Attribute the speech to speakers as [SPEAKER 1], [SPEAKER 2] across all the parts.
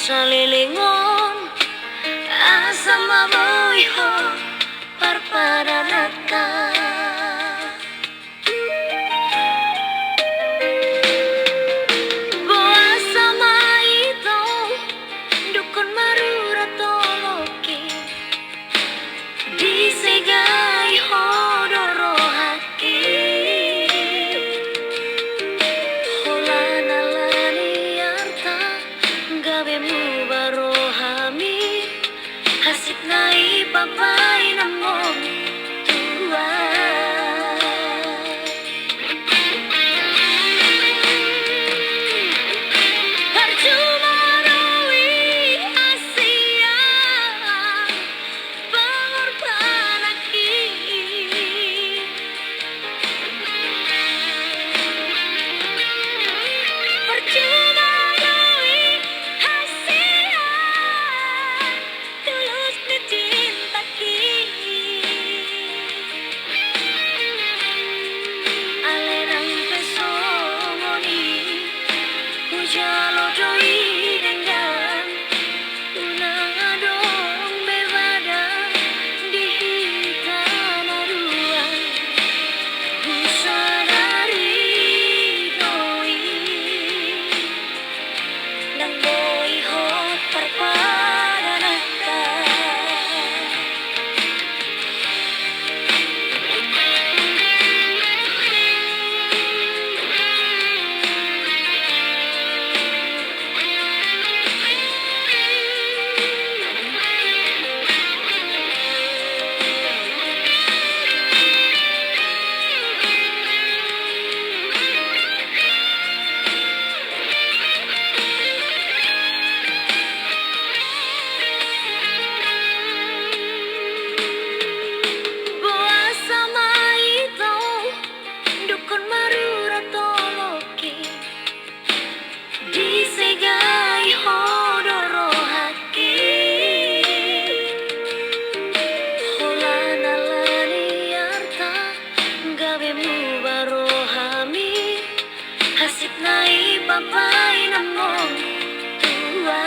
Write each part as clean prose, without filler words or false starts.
[SPEAKER 1] salilingon asa mabuhi ho parparanaka buasa maito dukun marura toloki disegai hodoro haki holana lani arta gabe mu barohami hasik nai babay namong tua percuma rawi asia pengorbanaki percuma rawi asia tulus dicintaki alerang pesongoni ujalo doi dengan unang adong bebada di tanah ruang usadari doi nang boy hot parparanaka buasa maito dukun marura toloki disegai hodoro haki holana lani arta gabe mu barohami hasik nai babay namong tua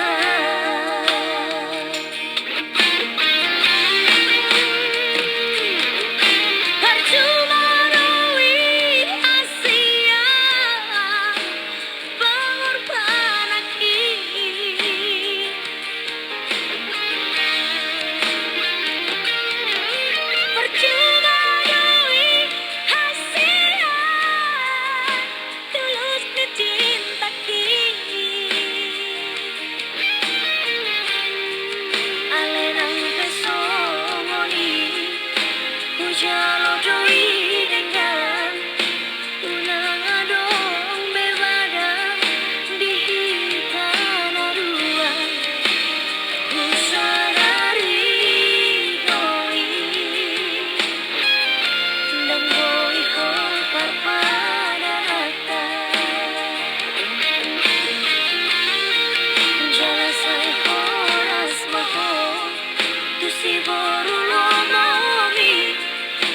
[SPEAKER 1] percuma rawi asia pengorbanaki percuma rawi asia tulus dicintaki alerang pesongoni ujalo doi dengan unang adong bebada di tanah ruang usadari doi nang boy ho parparanaka jalasay horas maho tusi borulo momi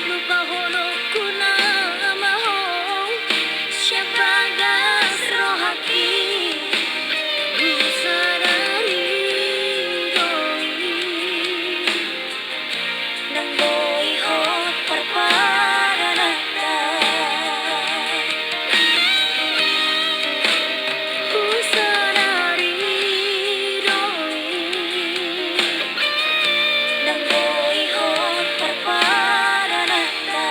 [SPEAKER 1] lupa holok kuna maho syabagas rohaki usadari doi nang boy hot parparanaka usadari doi nang boy hot parparanaka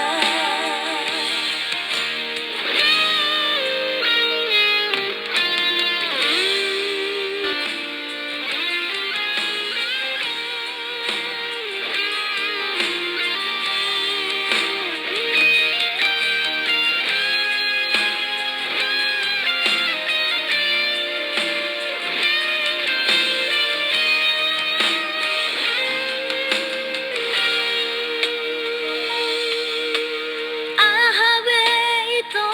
[SPEAKER 1] ahabe ito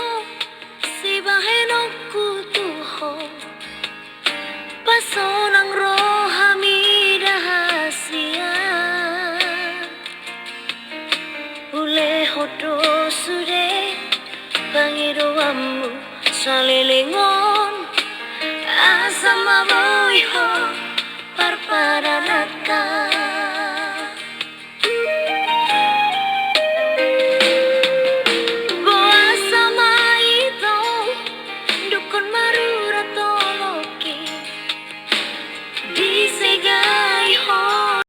[SPEAKER 1] si bahenok kutuho paso ng rohami dahasia ule hodo sude pangiruamu salilingon asa mabuhi ho para Natal.